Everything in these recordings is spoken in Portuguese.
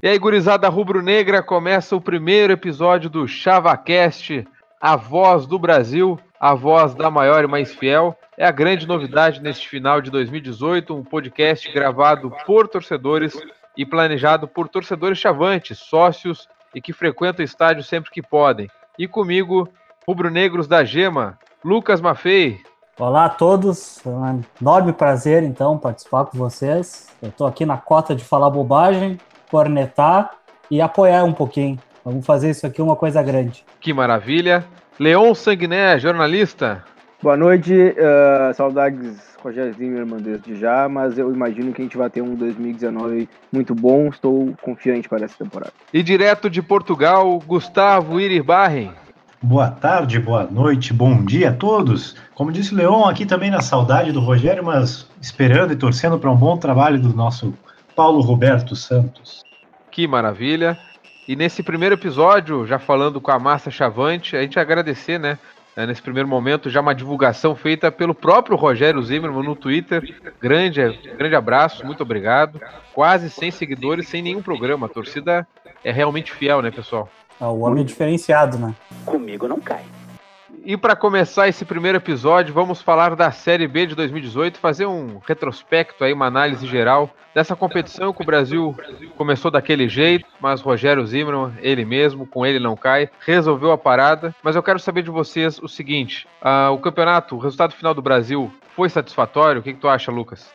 E aí, gurizada rubro-negra, começa o primeiro episódio do ChavaCast, a voz do Brasil, a voz da maior e mais fiel. É a grande novidade neste final de 2018, um podcast gravado por torcedores e planejado por torcedores chavantes, sócios e que frequentam o estádio sempre que podem. E comigo, rubro-negros da Gema, Lucas Maffei. Olá a todos, é um enorme prazer então participar com vocês. Eu estou aqui na cota de falar bobagem, cornetar e apoiar um pouquinho. Vamos fazer isso aqui uma coisa grande. Que maravilha! Leon Sanguiné, jornalista. Boa noite, saudades Rogério Zimmermann desde já, mas eu imagino que a gente vai ter um 2019 muito bom, estou confiante para essa temporada. E direto de Portugal, Gustavo Iribarren. Boa tarde, boa noite, bom dia a todos. Como disse o Leon, aqui também na saudade do Rogério, mas esperando e torcendo para um bom trabalho do nosso Paulo Roberto Santos. Que maravilha! E nesse primeiro episódio, já falando com a massa chavante, a gente agradecer, né? Nesse primeiro momento, já uma divulgação feita pelo próprio Rogério Zimmermann no Twitter. Grande abraço, muito obrigado. Quase 100 seguidores, sem nenhum programa. A torcida é realmente fiel, né, pessoal? O homem diferenciado, né? Comigo não cai. E para começar esse primeiro episódio, vamos falar da Série B de 2018, fazer um retrospecto aí, uma análise geral dessa competição que o Brasil começou daquele jeito, mas Rogério Zimmermann, ele mesmo, com ele não cai, resolveu a parada. Mas eu quero saber de vocês o seguinte, o campeonato, o resultado final do Brasil foi satisfatório? O que tu acha, Lucas?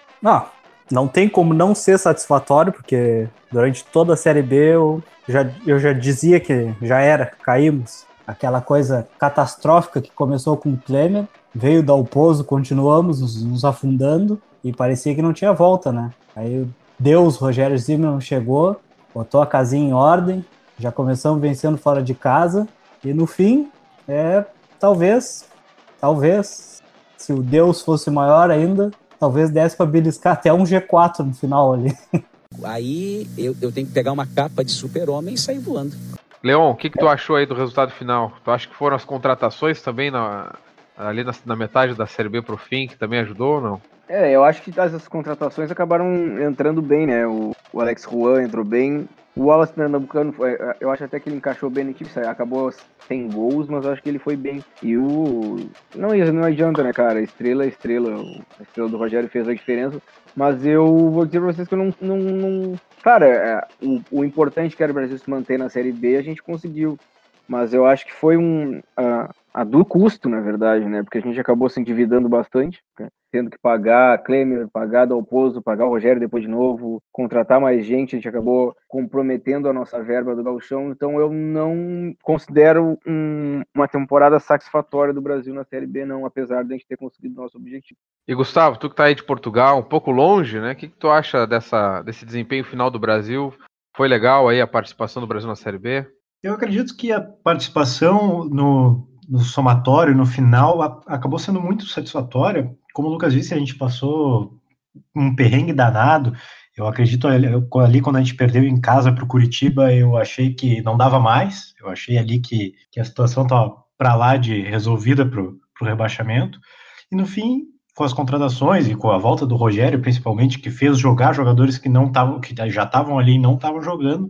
Não tem como não ser satisfatório, porque durante toda a Série B eu já dizia que já era, caímos. Aquela coisa catastrófica que começou com o Klemer, veio dar o pouso, continuamos nos afundando e parecia que não tinha volta, né? Aí Deus, Rogério Zimmermann chegou, botou a casinha em ordem, já começamos vencendo fora de casa e no fim, talvez, se o Deus fosse maior ainda, talvez desse para beliscar até um G4 no final ali. Aí eu tenho que pegar uma capa de super-homem e sair voando. Leon, o que tu achou aí do resultado final? Tu acha que foram as contratações também ali na metade da Série B pro fim, que também ajudou ou não? Eu acho que essas contratações acabaram entrando bem, né? O Alex Juan entrou bem. O Wallace Pernambucano, eu acho até que ele encaixou bem no time, acabou sem gols, mas eu acho que ele foi bem. E não adianta, né, cara? A estrela do Rogério fez a diferença. Mas eu vou dizer pra vocês que eu não... Cara, o importante que era o Brasil se manter na Série B, a gente conseguiu. Mas eu acho que foi a do custo, na verdade, né? Porque a gente acabou se endividando bastante, né? Tendo que pagar Klemer, pagar Dalpozo, pagar o Rogério depois de novo, contratar mais gente, a gente acabou comprometendo a nossa verba do gauchão. Então eu não considero uma temporada satisfatória do Brasil na Série B, não, apesar de a gente ter conseguido o nosso objetivo. E Gustavo, tu que tá aí de Portugal, um pouco longe, né? O que tu acha desse desempenho final do Brasil? Foi legal aí a participação do Brasil na Série B? Eu acredito que a participação no somatório, no final, acabou sendo muito satisfatória. Como o Lucas disse, a gente passou um perrengue danado. Eu acredito ali quando a gente perdeu em casa para o Curitiba, eu achei que não dava mais. Eu achei ali que a situação estava para lá de resolvida para o rebaixamento. E no fim, com as contratações e com a volta do Rogério, principalmente, que fez jogar jogadores que já estavam ali e não estavam jogando,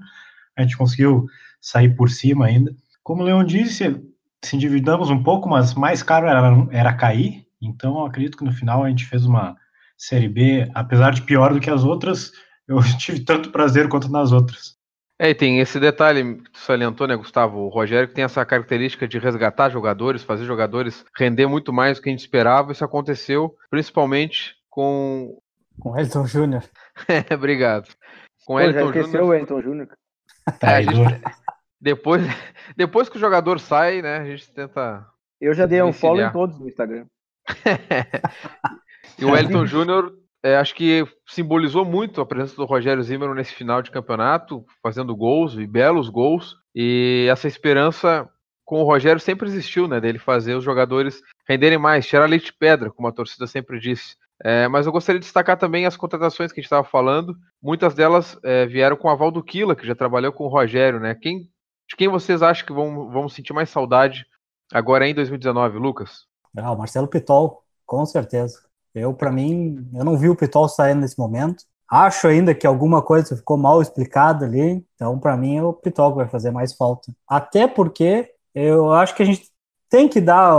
a gente conseguiu sair por cima ainda. Como o Leon disse, se endividamos um pouco, mas mais caro era cair. Então, eu acredito que no final a gente fez uma Série B, apesar de pior do que as outras, eu tive tanto prazer quanto nas outras. E tem esse detalhe que tu salientou, né, Gustavo? O Rogério que tem essa característica de resgatar jogadores, fazer jogadores render muito mais do que a gente esperava. Isso aconteceu principalmente com o Elton Júnior. Obrigado. Já esqueceu o Elton Júnior. Depois que o jogador sai, né, a gente tenta... Eu já dei um follow em todos no Instagram. E o Elton Júnior, acho que simbolizou muito a presença do Rogério Zimmermann nesse final de campeonato, fazendo gols, e belos gols, e essa esperança com o Rogério sempre existiu, né, dele fazer os jogadores renderem mais, tirar leite de pedra, como a torcida sempre disse. Mas eu gostaria de destacar também as contratações que a gente estava falando. Muitas delas vieram com o aval do Quila, que já trabalhou com o Rogério, né? De quem vocês acham que vão sentir mais saudade agora em 2019, Lucas? O Marcelo Pitol, com certeza. Para mim, eu não vi o Pitol saindo nesse momento. Acho ainda que alguma coisa ficou mal explicada ali, então para mim é o Pitol que vai fazer mais falta. Até porque eu acho que a gente tem que dar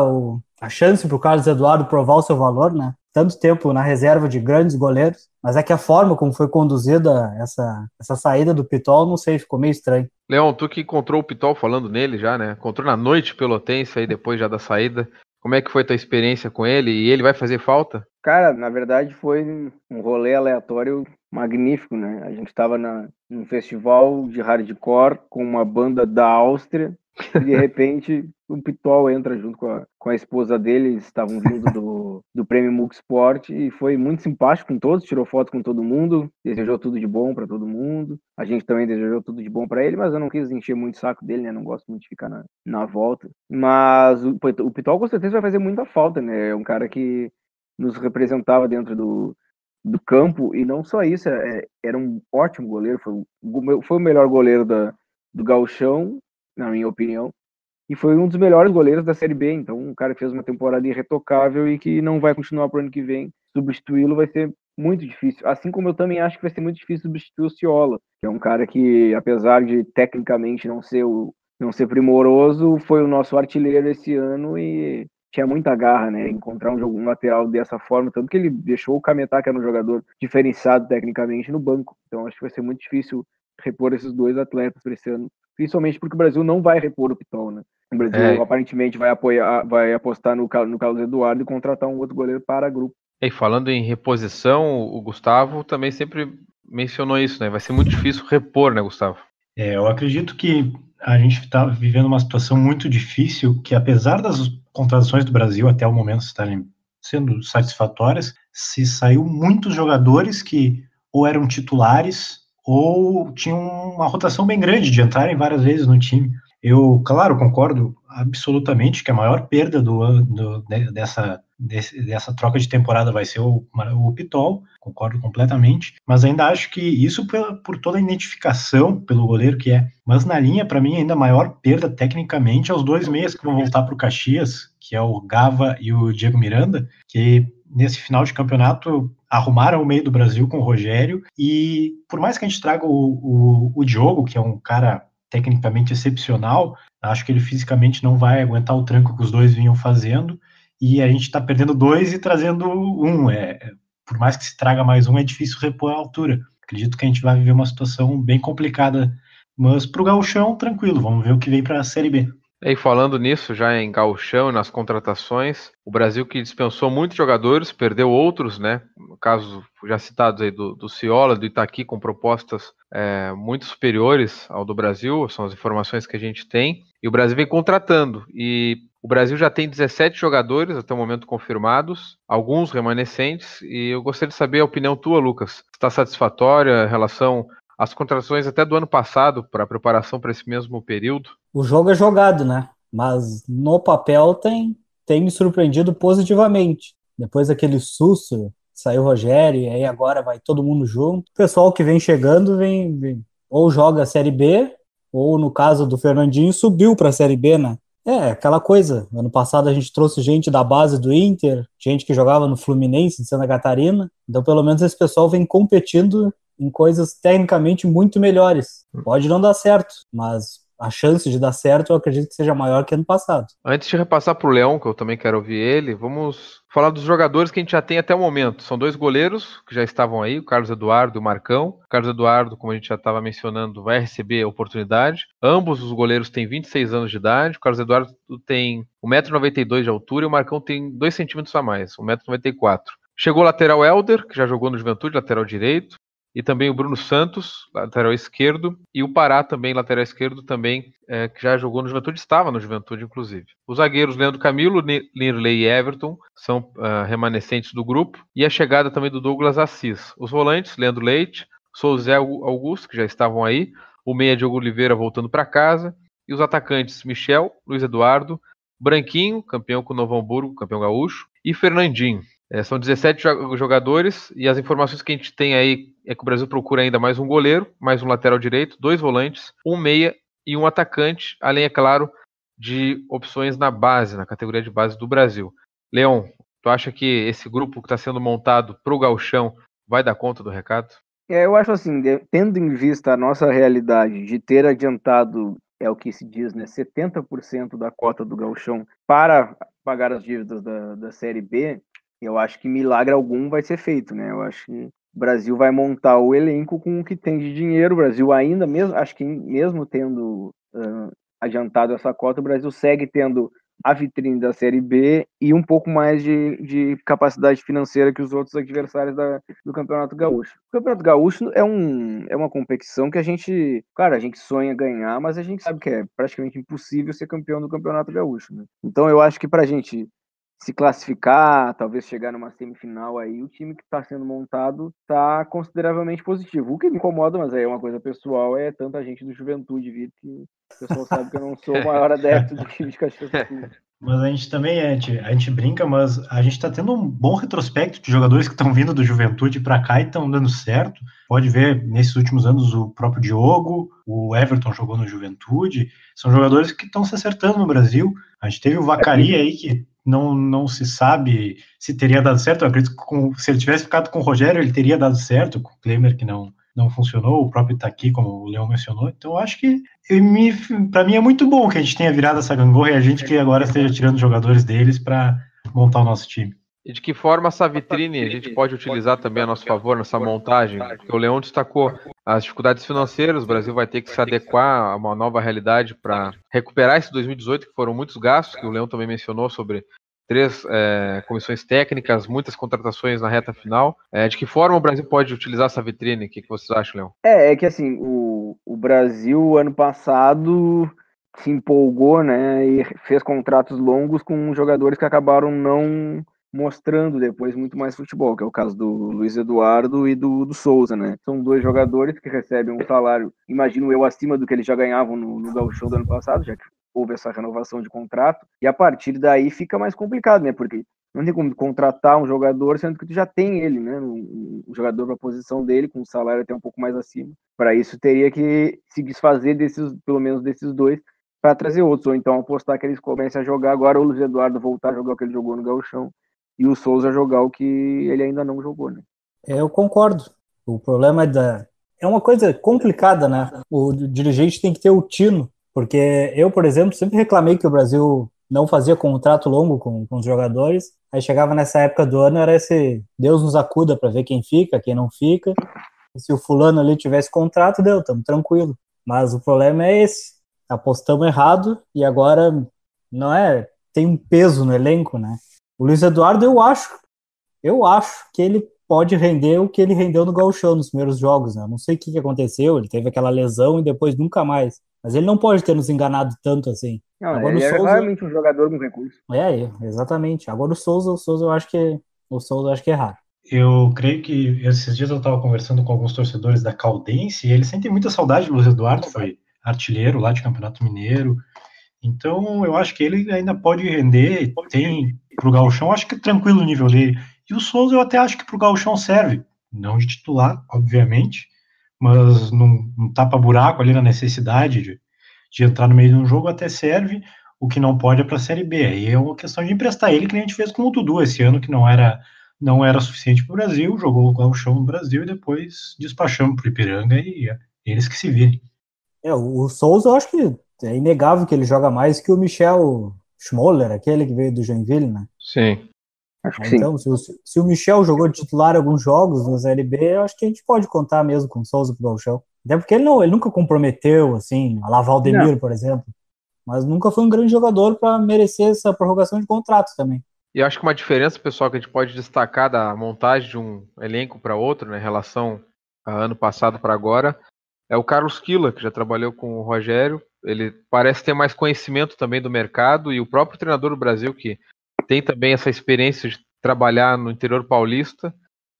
a chance pro Carlos Eduardo provar o seu valor, né? Tanto tempo na reserva de grandes goleiros, mas é que a forma como foi conduzida essa saída do Pitol, não sei, ficou meio estranho. Leon, tu que encontrou o Pitol falando nele já, né? Encontrou na noite pelotense aí depois já da saída. Como é que foi tua experiência com ele? E ele vai fazer falta? Cara, na verdade foi um rolê aleatório magnífico, né? A gente estava num festival de hardcore com uma banda da Áustria e de repente o Pitol entra junto com a esposa dele, eles estavam vindo do Prêmio Mux Sport e foi muito simpático com todos, tirou foto com todo mundo, desejou tudo de bom para todo mundo. A gente também desejou tudo de bom para ele, mas eu não quis encher muito o saco dele, né? Não gosto muito de ficar na volta. Mas o Pitol com certeza vai fazer muita falta, né? É um cara que nos representava dentro do campo, e não só isso, era um ótimo goleiro, foi o melhor goleiro do Gauchão, na minha opinião, e foi um dos melhores goleiros da Série B, então um cara que fez uma temporada irretocável e que não vai continuar pro ano que vem, substituí-lo vai ser muito difícil, assim como eu também acho que vai ser muito difícil substituir o Ciola, que é um cara que, apesar de tecnicamente não ser primoroso, foi o nosso artilheiro esse ano e tinha muita garra, né? Encontrar um lateral dessa forma, tanto que ele deixou o Cametá, que era um jogador diferenciado tecnicamente, no banco. Então acho que vai ser muito difícil repor esses dois atletas para esse ano, principalmente porque o Brasil não vai repor o Pitol, né? O Brasil aparentemente vai apostar no Carlos Eduardo e contratar um outro goleiro para grupo. E falando em reposição, o Gustavo também sempre mencionou isso, né? Vai ser muito difícil repor, né, Gustavo? Eu acredito que a gente está vivendo uma situação muito difícil, que apesar das contratações do Brasil até o momento estarem sendo satisfatórias, se saiu muitos jogadores que ou eram titulares ou tinham uma rotação bem grande de entrarem várias vezes no time. Eu, claro, concordo absolutamente que a maior perda dessa troca de temporada vai ser o Pitol, concordo completamente, mas ainda acho que isso por toda a identificação pelo goleiro que é. Mas na linha, para mim, ainda a maior perda tecnicamente é os dois meias que vão voltar para o Caxias, que é o Gava e o Diego Miranda, que nesse final de campeonato arrumaram o meio do Brasil com o Rogério, e por mais que a gente traga o Diogo, que é um cara tecnicamente excepcional, acho que ele fisicamente não vai aguentar o tranco que os dois vinham fazendo, e a gente está perdendo dois e trazendo um. Por mais que se traga mais um, é difícil repor a altura. Acredito que a gente vai viver uma situação bem complicada, mas para o Gauchão, tranquilo, vamos ver o que vem para a Série B. E falando nisso, já em gauchão e nas contratações, o Brasil que dispensou muitos jogadores, perdeu outros, né? No caso, já citados aí do Ciola, do Itaqui, com propostas muito superiores ao do Brasil, são as informações que a gente tem, e o Brasil vem contratando, e o Brasil já tem 17 jogadores até o momento confirmados, alguns remanescentes, e eu gostaria de saber a opinião tua, Lucas. Está satisfatória em relação às contratações até do ano passado, para a preparação para esse mesmo período? O jogo é jogado, né? Mas no papel tem me surpreendido positivamente. Depois daquele susto, saiu o Rogério, e aí agora vai todo mundo junto. O pessoal que vem chegando vem ou joga a Série B, ou no caso do Fernandinho, subiu para a Série B, né? É, aquela coisa. Ano passado a gente trouxe gente da base do Inter, gente que jogava no Fluminense de Santa Catarina. Então, pelo menos, esse pessoal vem competindo em coisas tecnicamente muito melhores. Pode não dar certo, mas a chance de dar certo eu acredito que seja maior que ano passado. Antes de repassar para o Leão, que eu também quero ouvir ele, vamos falar dos jogadores que a gente já tem até o momento. São dois goleiros que já estavam aí, o Carlos Eduardo e o Marcão. O Carlos Eduardo, como a gente já estava mencionando, vai receber a oportunidade. Ambos os goleiros têm 26 anos de idade. O Carlos Eduardo tem 1,92 m de altura e o Marcão tem 2 centímetros a mais, 1,94 m. Chegou o lateral Helder, que já jogou no Juventude, lateral direito. E também o Bruno Santos, lateral esquerdo, e o Pará também, lateral esquerdo, também, que já jogou no Juventude, estava no Juventude, inclusive. Os zagueiros Leandro Camilo, Lirley e Everton são remanescentes do grupo, e a chegada também do Douglas Assis. Os volantes, Leandro Leite, José Augusto, que já estavam aí, o meia Diogo Oliveira voltando para casa, e os atacantes Michel, Luiz Eduardo, Branquinho, campeão com o Novo Hamburgo, campeão gaúcho, e Fernandinho. São 17 jogadores e as informações que a gente tem aí é que o Brasil procura ainda mais um goleiro, mais um lateral direito, 2 volantes, um meia e um atacante, além, é claro, de opções na base, na categoria de base do Brasil. Leon, tu acha que esse grupo que está sendo montado para o Gauchão vai dar conta do recado? Eu acho assim, tendo em vista a nossa realidade de ter adiantado, é o que se diz, né, 70% da cota do Gauchão para pagar as dívidas da Série B, eu acho que milagre algum vai ser feito, né? Eu acho que o Brasil vai montar o elenco com o que tem de dinheiro. O Brasil ainda, mesmo, acho que mesmo tendo adiantado essa cota, o Brasil segue tendo a vitrine da Série B e um pouco mais de capacidade financeira que os outros adversários do Campeonato Gaúcho. O Campeonato Gaúcho é uma competição que a gente sonha ganhar, mas a gente sabe que é praticamente impossível ser campeão do Campeonato Gaúcho, né? Então eu acho que pra gente se classificar, talvez chegar numa semifinal aí, o time que está sendo montado está consideravelmente positivo. O que me incomoda, mas aí é uma coisa pessoal, é tanta gente do Juventude vir que o pessoal sabe que eu não sou o maior adepto do time de Caxias do Sul. Mas a gente também, a gente brinca, mas a gente está tendo um bom retrospecto de jogadores que estão vindo do Juventude para cá e estão dando certo. Pode ver, nesses últimos anos, o próprio Diogo, o Everton jogou no Juventude. São jogadores que estão se acertando no Brasil. A gente teve o Vacaria aí, que não se sabe se teria dado certo. Eu acredito que se ele tivesse ficado com o Rogério, ele teria dado certo, com o Klemer, que não funcionou, o próprio Itaqui, como o Leão mencionou. Então, eu acho que, para mim, é muito bom que a gente tenha virado essa gangorra e a gente que agora esteja tirando jogadores deles para montar o nosso time. E de que forma essa vitrine a gente pode utilizar também a nosso favor nessa montagem? Porque o Leão destacou as dificuldades financeiras, o Brasil vai ter que se adequar a uma nova realidade para recuperar esse 2018, que foram muitos gastos, que o Leão também mencionou sobre 3 comissões técnicas, muitas contratações na reta final. De que forma o Brasil pode utilizar essa vitrine? O que vocês acham, Leão? É que assim, o Brasil ano passado se empolgou, né, e fez contratos longos com jogadores que acabaram não mostrando depois muito mais futebol, que é o caso do Luiz Eduardo e do Souza, né? São 2 jogadores que recebem um salário, imagino eu, acima do que eles já ganhavam no Gauchão do ano passado, já que houve essa renovação de contrato, e a partir daí fica mais complicado, né? Porque não tem como contratar um jogador, sendo que tu já tem ele, né? Um jogador para a posição dele, com um salário até um pouco mais acima. Para isso, teria que se desfazer pelo menos desses 2, para trazer outros, ou então apostar que eles comecem a jogar agora, o Luiz Eduardo voltar a jogar o que ele jogou no Gauchão, e o Souza jogar o que ele ainda não jogou, né? Eu concordo. O problema é uma coisa complicada, né? O dirigente tem que ter o tino, porque eu, por exemplo, sempre reclamei que o Brasil não fazia contrato longo com os jogadores, aí chegava nessa época do ano, era esse Deus nos acuda para ver quem fica, quem não fica, e se o fulano ali tivesse contrato, deu, estamos tranquilo. Mas o problema é esse, apostamos errado e agora tem um peso no elenco, né? O Luiz Eduardo, eu acho que ele pode render o que ele rendeu no Gauchão nos primeiros jogos, né? Não sei o que aconteceu, ele teve aquela lesão e depois nunca mais. Mas ele não pode ter nos enganado tanto assim. Não, agora ele é realmente um jogador com recurso. Exatamente. Agora o Souza eu acho que é raro. Eu creio que esses dias eu estava conversando com alguns torcedores da Caldense e eles sentem muita saudade do Luiz Eduardo, foi artilheiro lá de Campeonato Mineiro. Então, eu acho que ele ainda pode render, tem pro Gauchão, acho que é tranquilo o nível dele. E o Souza eu até acho que pro Gauchão serve, não de titular, obviamente, mas num tapa-buraco ali na necessidade de entrar no meio de um jogo até serve, o que não pode é pra Série B. Aí é uma questão de emprestar ele, que a gente fez com o Dudu esse ano, que não era suficiente pro Brasil, jogou o Gauchão no Brasil e depois despachamos pro Ipiranga e eles que se virem. O Souza eu acho que é inegável que ele joga mais que o Michel Schmoller, aquele que veio do Joinville, né? Sim. Acho que então, sim. Se o Michel jogou de titular alguns jogos na Série B, eu acho que a gente pode contar mesmo com o Souza pro Gauchão. Até porque ele nunca comprometeu, assim, a lá Valdemiro, por exemplo. Mas nunca foi um grande jogador para merecer essa prorrogação de contrato também. E eu acho que uma diferença, pessoal, que a gente pode destacar da montagem de um elenco para outro, né, em relação a ano passado para agora, é o Carlos Quila, que já trabalhou com o Rogério. Ele parece ter mais conhecimento também do mercado, e o próprio treinador do Brasil, que tem também essa experiência de trabalhar no interior paulista,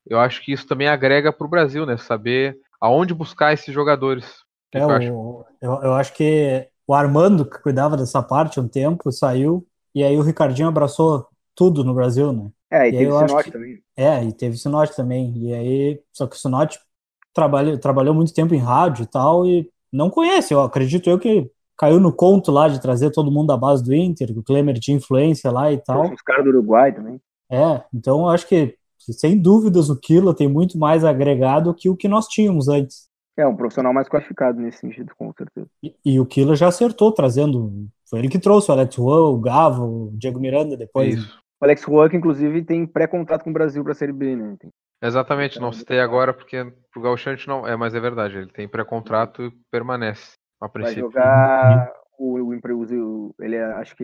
eu acho que isso também agrega para o Brasil, né? Saber aonde buscar esses jogadores. Eu acho que o Armando, que cuidava dessa parte há um tempo, saiu, e aí o Ricardinho abraçou tudo no Brasil, né? E teve o Sinote também. E teve o Sinote também. E aí, só que o Sinote trabalhou muito tempo em rádio e tal, e não conhece, eu acredito que caiu no conto lá de trazer todo mundo da base do Inter, que o Klemer tinha influência lá e tal. Os caras do Uruguai também. Então eu acho que sem dúvidas o Quila tem muito mais agregado que o que nós tínhamos antes. É um profissional mais qualificado nesse sentido, com certeza. E o Quila já acertou trazendo, foi ele que trouxe o Alex Juan, o Gava, o Diego Miranda depois. Isso. O Alex Juan, que inclusive tem pré-contrato com o Brasil para a Série B, né? Exatamente, não citei agora porque pro Gauchão a gente não. Mas é verdade, ele tem pré-contrato e permanece a Vai princípio. jogar ele acho que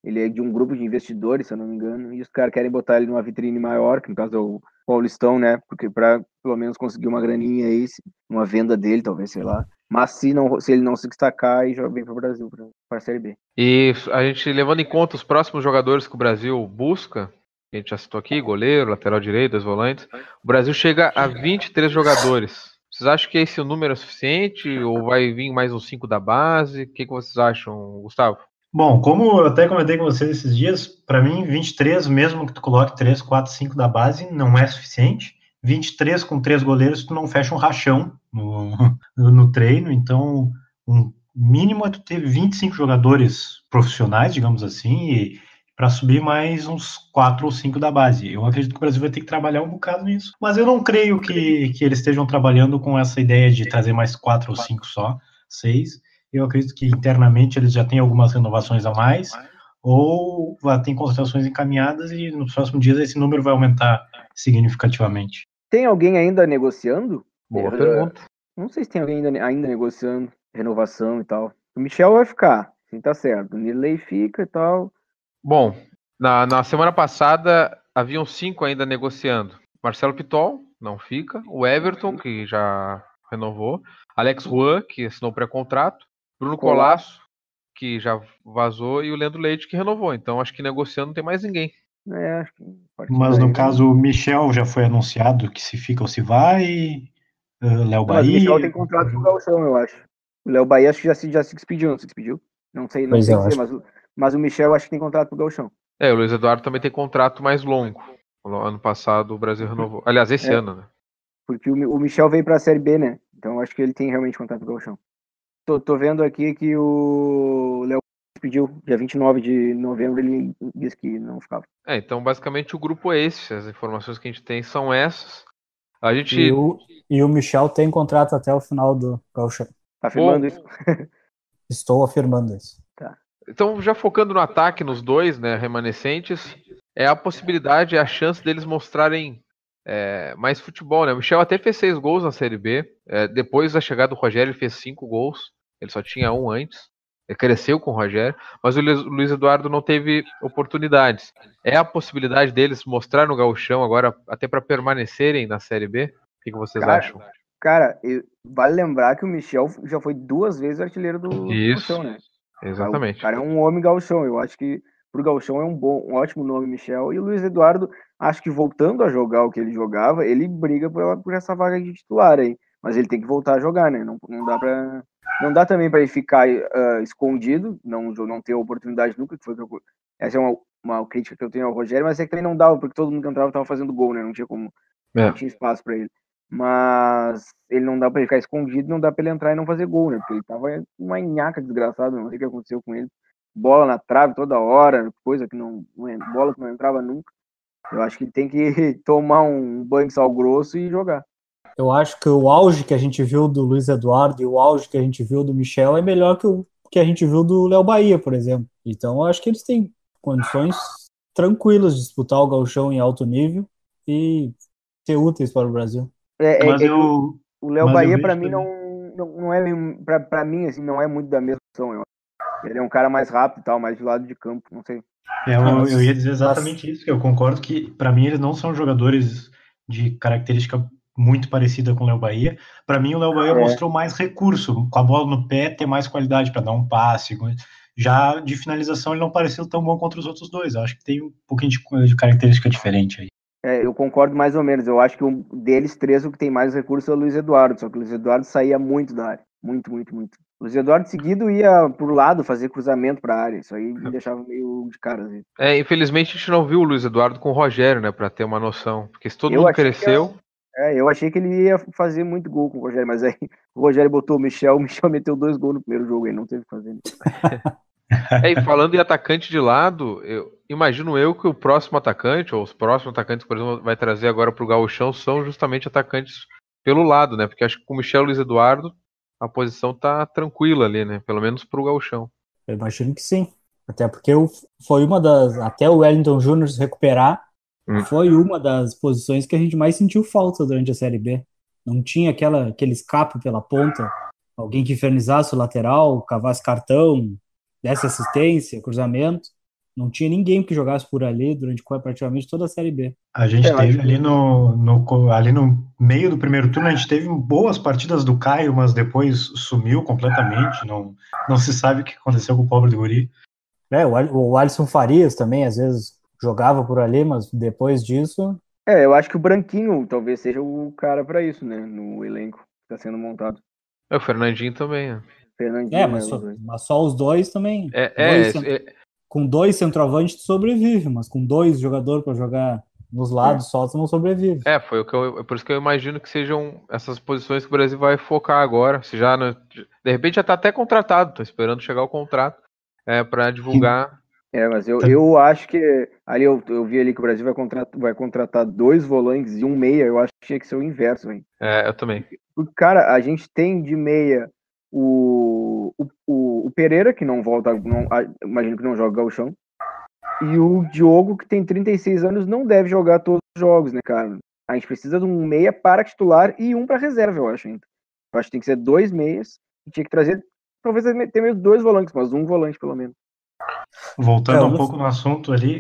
ele é de um grupo de investidores, se eu não me engano, e os caras querem botar ele numa vitrine maior, que no caso é o Paulistão, né? Porque para pelo menos conseguir uma graninha aí, uma venda dele, talvez, sei lá. Mas se ele não se destacar, aí já vem pro Brasil, para a Série B. E a gente levando em conta os próximos jogadores que o Brasil busca, a gente já citou aqui, goleiro, lateral direito, 2 volantes, o Brasil chega a 23 jogadores. Vocês acham que esse número é suficiente ou vai vir mais uns 5 da base? O que vocês acham, Gustavo? Bom, como eu até comentei com vocês esses dias, para mim 23, mesmo que tu coloque 3, 4, 5 da base, não é suficiente. 23 com 3 goleiros, tu não fecha um rachão no treino, então um mínimo é tu ter 25 jogadores profissionais, digamos assim, e para subir mais uns 4 ou 5 da base. Eu acredito que o Brasil vai ter que trabalhar um bocado nisso, mas eu não creio que eles estejam trabalhando com essa ideia de trazer mais 4 ou 5 só, 6. Eu acredito que internamente eles já têm algumas renovações a mais, ou tem contratações encaminhadas e nos próximos dias esse número vai aumentar significativamente. Tem alguém ainda negociando? Boa pergunta. Não sei se tem alguém ainda negociando renovação e tal. O Michel vai ficar, sim, tá certo. O Nirley fica e tal. Bom, na semana passada haviam 5 ainda negociando. Marcelo Pitol, não fica. O Everton, que já renovou. Alex Juan, que assinou pré-contrato. Bruno Colasso, que já vazou. E o Leandro Leite, que renovou. Então acho que negociando não tem mais ninguém. Acho que mas no caso o Michel já foi anunciado que se fica ou se vai. Léo Bahia. Mas o Michel tem contrato com o Gauchão, eu acho. O Léo Bahia acho que já se despediu, não se despediu? Não sei dizer, mas o Michel acho que tem contrato com o Gauchão. O Luiz Eduardo também tem contrato mais longo. No ano passado o Brasil renovou. Aliás, esse ano, né? Porque o Michel veio para a Série B, né? Então eu acho que ele tem realmente contrato com o Gauchão. Tô vendo aqui que o Léo pediu, dia 29 de novembro, ele disse que não ficava. Então basicamente o grupo é esse. As informações que a gente tem são essas. A gente... E o Michel tem contrato até o final do Gauchão. Tá afirmando isso? Estou afirmando isso. Tá. Então, já focando no ataque, nos dois, né, remanescentes, é a possibilidade, a chance deles mostrarem mais futebol, né? O Michel até fez 6 gols na Série B. Depois da chegada do Rogério, ele fez 5 gols. Ele só tinha 1 antes. Ele cresceu com o Rogério. Mas o Luiz Eduardo não teve oportunidades. É a possibilidade deles mostrar no Gauchão agora, até para permanecerem na Série B? O que vocês acham? Cara, vale lembrar que o Michel já foi 2 vezes artilheiro do Gauchão, né? Exatamente. O cara é um homem gauchão. Eu acho que pro Gauchão é um ótimo nome, Michel. E o Luiz Eduardo, acho que voltando a jogar o que ele jogava, ele briga por essa vaga de titular aí. Mas ele tem que voltar a jogar, né? Não dá também para ele ficar escondido, não ter oportunidade nunca, que foi essa é uma crítica que eu tenho ao Rogério, mas é que também não dava, porque todo mundo que entrava estava fazendo gol, né? Não tinha como, não tinha espaço para ele. Mas ele não dá pra ele ficar escondido, não dá pra ele entrar e não fazer gol, né? Porque ele tava uma nhaca desgraçada, não sei o que aconteceu com ele. Bola na trave toda hora, coisa que bola que não entrava nunca. Eu acho que ele tem que tomar um banho de sal grosso e jogar. Eu acho que o auge que a gente viu do Luiz Eduardo e o auge que a gente viu do Michel é melhor que o que a gente viu do Léo Bahia, por exemplo. Então eu acho que eles têm condições tranquilas de disputar o Gauchão em alto nível e ser úteis para o Brasil. O Léo Bahia, para mim, não é para mim, assim, não é muito da mesma opção. Ele é um cara mais rápido e tal, mais de lado de campo, não sei. Eu ia dizer exatamente isso, que eu concordo que, para mim, eles não são jogadores de característica muito parecida com o Léo Bahia. Para mim, o Léo Bahia mostrou mais recurso, com a bola no pé, ter mais qualidade para dar um passe. Já de finalização, ele não pareceu tão bom contra os outros dois. Eu acho que tem um pouquinho de característica diferente aí. Eu concordo mais ou menos. Eu acho que deles 3, o que tem mais recurso é o Luiz Eduardo. Só que o Luiz Eduardo saía muito da área. Muito, muito, muito. O Luiz Eduardo seguido ia pro lado fazer cruzamento pra área. Isso aí me deixava meio de cara. Assim. Infelizmente a gente não viu o Luiz Eduardo com o Rogério, né? Pra ter uma noção. Porque se todo mundo cresceu... eu achei que ele ia fazer muito gol com o Rogério. Mas aí o Rogério botou o Michel meteu 2 gols no primeiro jogo. Aí não teve que fazer. E falando em atacante de lado, imagino eu que o próximo atacante, ou os próximos atacantes, por exemplo, vai trazer agora pro Gauchão, são justamente atacantes pelo lado, né? Porque acho que com o Michel Luiz Eduardo, a posição tá tranquila ali, né? Pelo menos pro Gauchão. Eu imagino que sim. Até porque foi uma das. Até o Wellington Júnior se recuperar, foi uma das posições que a gente mais sentiu falta durante a Série B. Não tinha aquele escape pela ponta, alguém que infernizasse o lateral, cavasse cartão, desse assistência, cruzamento. Não tinha ninguém que jogasse por ali durante praticamente toda a Série B. A gente teve ali ali no meio do primeiro turno, a gente teve boas partidas do Caio, mas depois sumiu completamente. Não se sabe o que aconteceu com o pobre do guri. O Alisson Farias também, às vezes, jogava por ali, mas depois disso... Eu acho que o Branquinho talvez seja o cara para isso, né? No elenco que está sendo montado. O Fernandinho também, né? Fernandinho, mas só os dois também. Com dois centroavantes sobrevive, mas com dois jogadores para jogar nos lados só não sobrevive. Por isso que eu imagino que sejam essas posições que o Brasil vai focar agora. Se já, de repente já tá até contratado, tô esperando chegar o contrato para divulgar. Mas eu acho que ali eu vi ali que o Brasil vai contratar 2 volantes e um meia. Eu acho que tinha que ser o inverso, velho. Eu também. Porque, cara, a gente tem de meia o Pereira, que não volta, imagino que não joga gauchão, e o Diogo, que tem 36 anos, não deve jogar todos os jogos, né, cara? A gente precisa de um meia para titular e um para reserva, eu acho ainda. Eu acho que tem que ser 2 meias, e tinha que trazer, talvez ter meio 2 volantes, mas um volante pelo menos. Voltando um pouco no assunto ali,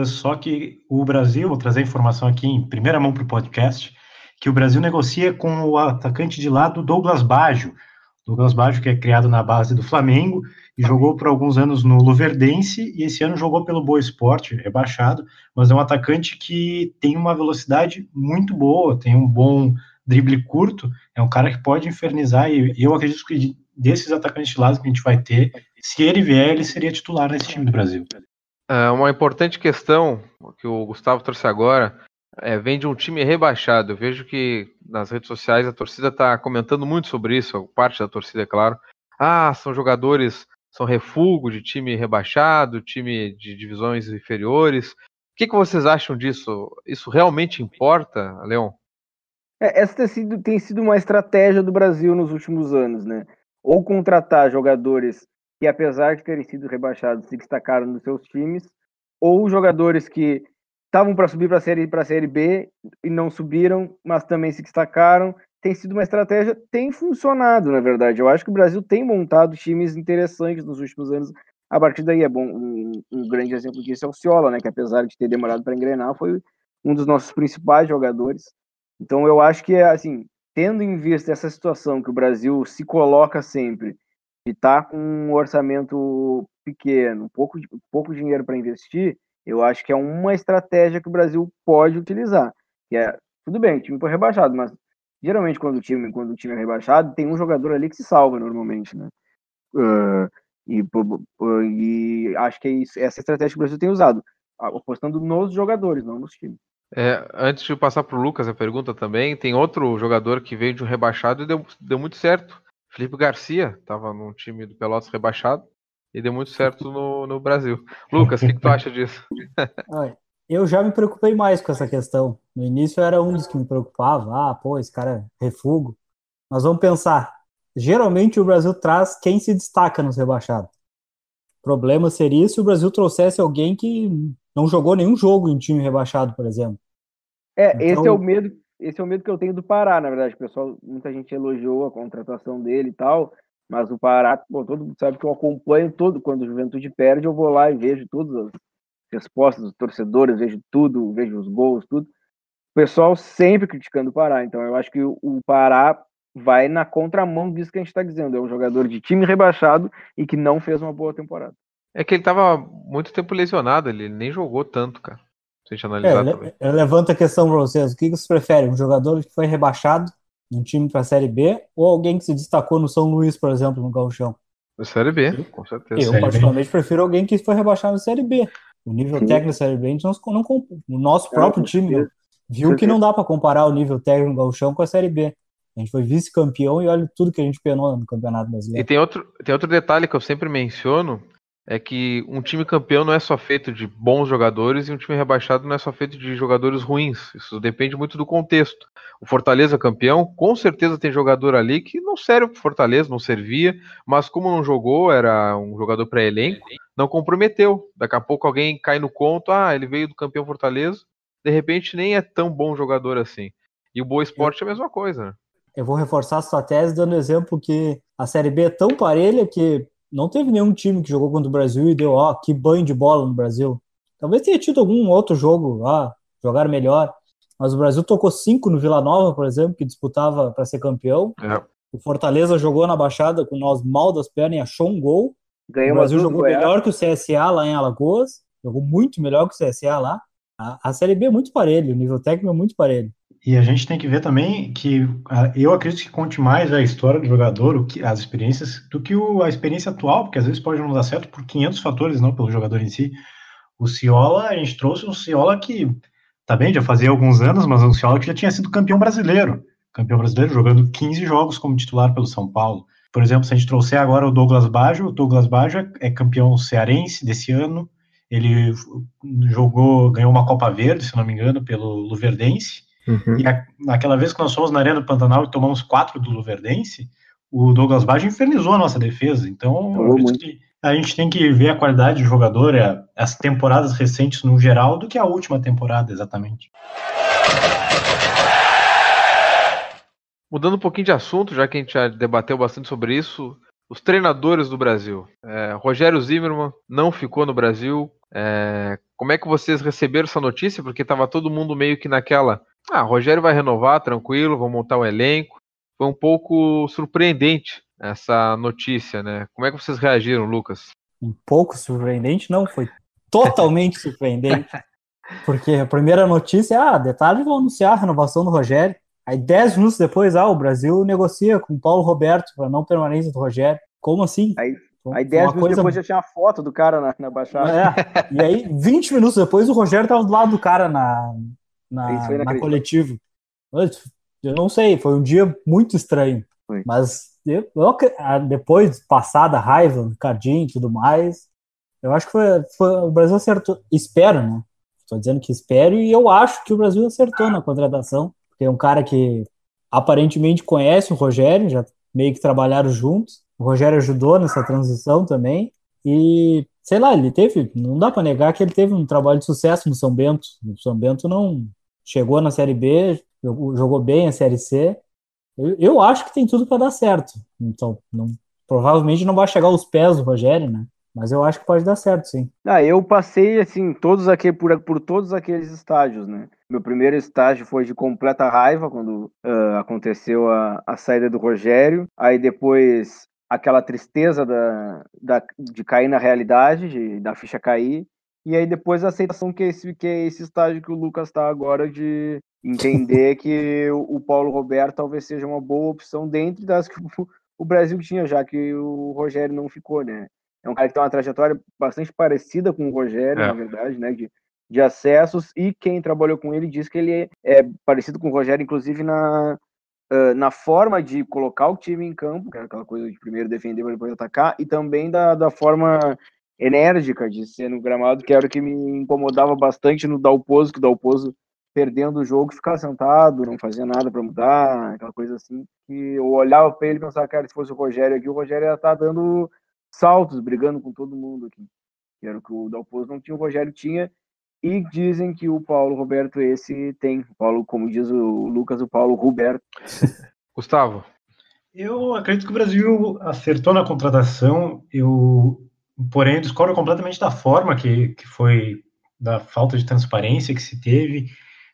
só que o Brasil, vou trazer informação aqui em primeira mão para o podcast, que o Brasil negocia com o atacante de lado Douglas Baggio. Douglas Baggio, que é criado na base do Flamengo e jogou por alguns anos no Luverdense e esse ano jogou pelo Boa Esporte, rebaixado, mas é um atacante que tem uma velocidade muito boa, tem um bom drible curto, é um cara que pode infernizar e eu acredito que desses atacantes de lado que a gente vai ter, se ele vier, ele seria titular nesse time do Brasil. Uma importante questão que o Gustavo trouxe agora vem de um time rebaixado. Eu vejo que nas redes sociais a torcida está comentando muito sobre isso, parte da torcida, é claro. São jogadores, são refúgio de time rebaixado, time de divisões inferiores. O que vocês acham disso? Isso realmente importa, Leon? Essa tem sido uma estratégia do Brasil nos últimos anos, né? Ou contratar jogadores que, apesar de terem sido rebaixados, se destacaram nos seus times, ou jogadores que estavam para subir para a Série B e não subiram, mas também se destacaram. Tem sido uma estratégia, tem funcionado, na verdade. Eu acho que o Brasil tem montado times interessantes nos últimos anos. A partir daí é bom, um grande exemplo disso é o Ciola, né? Que apesar de ter demorado para engrenar, foi um dos nossos principais jogadores. Então eu acho que, assim, tendo em vista essa situação que o Brasil se coloca sempre, de estar com um orçamento pequeno, pouco dinheiro para investir, eu acho que é uma estratégia que o Brasil pode utilizar. Tudo bem, o time foi rebaixado, mas geralmente quando o time é rebaixado, tem um jogador ali que se salva normalmente, né? E acho que é isso, essa estratégia que o Brasil tem usado, apostando nos jogadores, não nos times. Antes de passar para o Lucas a pergunta também, tem outro jogador que veio de um rebaixado e deu muito certo. Felipe Garcia estava num time do Pelotas rebaixado e deu muito certo no Brasil. Lucas, o que tu acha disso? Eu já me preocupei mais com essa questão. No início eu era um dos que me preocupava. Esse cara é refúgio. Mas vamos pensar. Geralmente o Brasil traz quem se destaca nos rebaixados. O problema seria se o Brasil trouxesse alguém que não jogou nenhum jogo em time rebaixado, por exemplo. Esse é o medo que eu tenho do Pará, na verdade. Pessoal, muita gente elogiou a contratação dele e tal, mas o Pará, todo mundo sabe que eu acompanho quando o Juventude perde, eu vou lá e vejo todas as respostas dos torcedores, vejo tudo, vejo os gols, tudo. O pessoal sempre criticando o Pará, então eu acho que o Pará vai na contramão disso que a gente está dizendo. É um jogador de time rebaixado e que não fez uma boa temporada. É que ele estava muito tempo lesionado, ele nem jogou tanto, cara. Se a gente analisar também. Eu levanto a questão para vocês. O que vocês preferem? Um jogador que foi rebaixado num time para a Série B ou alguém que se destacou no São Luís, por exemplo, no Gauchão? Na Série B, com certeza. Eu particularmente prefiro alguém que foi rebaixado na Série B. O nível técnico da Série B, a gente o nosso próprio time viu que não dá para comparar o nível técnico do Gauchão com a Série B. A gente foi vice-campeão e olha tudo que a gente penou no Campeonato Brasileiro. E tem outro detalhe que eu sempre menciono, é que um time campeão não é só feito de bons jogadores e um time rebaixado não é só feito de jogadores ruins. Isso depende muito do contexto. O Fortaleza campeão, com certeza tem jogador ali que não serve pro Fortaleza, não servia, mas como não jogou, era um jogador pré-elenco, não comprometeu. Daqui a pouco alguém cai no conto, ele veio do campeão Fortaleza, de repente nem é tão bom jogador assim. E o Boa Esporte é a mesma coisa, né? Eu vou reforçar a sua tese dando exemplo que a Série B é tão parelha que não teve nenhum time que jogou contra o Brasil e deu, que banho de bola no Brasil. Talvez tenha tido algum outro jogo, jogaram melhor. Mas o Brasil tocou 5 no Vila Nova, por exemplo, que disputava para ser campeão. O Fortaleza jogou na Baixada com nós mal das pernas e achou um gol. O Brasil jogou melhor que o CSA lá em Alagoas. Jogou muito melhor que o CSA lá. A Série B é muito parelho, o nível técnico é muito parelho. E a gente tem que ver também que eu acredito que conte mais a história do jogador, as experiências, do que a experiência atual, porque às vezes pode não dar certo por 500 fatores, não pelo jogador em si. O Ciola, a gente trouxe um Ciola que, tá bem, já fazia alguns anos, mas um Ciola que já tinha sido campeão brasileiro jogando 15 jogos como titular pelo São Paulo. Por exemplo, se a gente trouxer agora o Douglas Baggio é campeão cearense desse ano, ele ganhou uma Copa Verde, se não me engano, pelo Luverdense. Uhum. E naquela vez que nós fomos na Arena do Pantanal e tomamos 4 do Luverdense, o Douglas Baggio infernizou a nossa defesa. Então, a gente tem que ver a qualidade do jogador, as temporadas recentes no geral, do que a última temporada, exatamente. Mudando um pouquinho de assunto, já que a gente já debateu bastante sobre isso, os treinadores do Brasil. Rogério Zimmermann não ficou no Brasil. Como é que vocês receberam essa notícia? Porque estava todo mundo meio que naquela... Rogério vai renovar, tranquilo, vão montar um elenco. Foi um pouco surpreendente essa notícia, né? Como é que vocês reagiram, Lucas? Um pouco surpreendente? Não, foi totalmente surpreendente. Porque a primeira notícia, detalhe, vão anunciar a renovação do Rogério. Aí 10 minutos depois, o Brasil negocia com o Paulo Roberto para não permanência do Rogério. Como assim? Aí 10 minutos depois já tinha a foto do cara na Baixada. E aí 20 minutos depois o Rogério estava do lado do cara na coletiva. Eu não sei, foi um dia muito estranho. Foi. Mas depois, passada a raiva, o Cardinho e tudo mais, eu acho que o Brasil acertou. Espero, né? Estou dizendo que espero, e eu acho que o Brasil acertou na contratação. Porque é um cara que aparentemente conhece o Rogério, já meio que trabalharam juntos. O Rogério ajudou nessa transição também. E, sei lá, não dá para negar que ele teve um trabalho de sucesso no São Bento. O São Bento não chegou na Série B, jogou bem a Série C. Eu acho que tem tudo para dar certo. Então, provavelmente não vai chegar aos pés do Rogério, né? Mas eu acho que pode dar certo, sim. Eu passei, assim, por todos aqueles estágios, né? Meu primeiro estágio foi de completa raiva, quando aconteceu a saída do Rogério. Aí depois, aquela tristeza de cair na realidade, da ficha cair. E aí depois a aceitação que é esse estágio que o Lucas está agora, de entender que o Paulo Roberto talvez seja uma boa opção dentre das que o Brasil tinha, já que o Rogério não ficou, né? É um cara que tem uma trajetória bastante parecida com o Rogério, na verdade, né? De acessos, e quem trabalhou com ele diz que ele é parecido com o Rogério, inclusive na forma de colocar o time em campo, que é aquela coisa de primeiro defender para depois atacar, e também da forma enérgica de ser no gramado, que era o que me incomodava bastante no Dalpozo, que o Dalpozo, perdendo o jogo, ficava sentado, não fazia nada para mudar, aquela coisa assim, que eu olhava para ele e pensava, cara, se fosse o Rogério aqui, o Rogério ia estar dando saltos, brigando com todo mundo aqui, que era o que o Dalpozo não tinha, o Rogério tinha. E dizem que o Paulo Roberto tem. Paulo, como diz o Lucas, o Paulo Roberto. Gustavo? Eu acredito que o Brasil acertou na contratação, porém discordo completamente da forma que foi, da falta de transparência que se teve.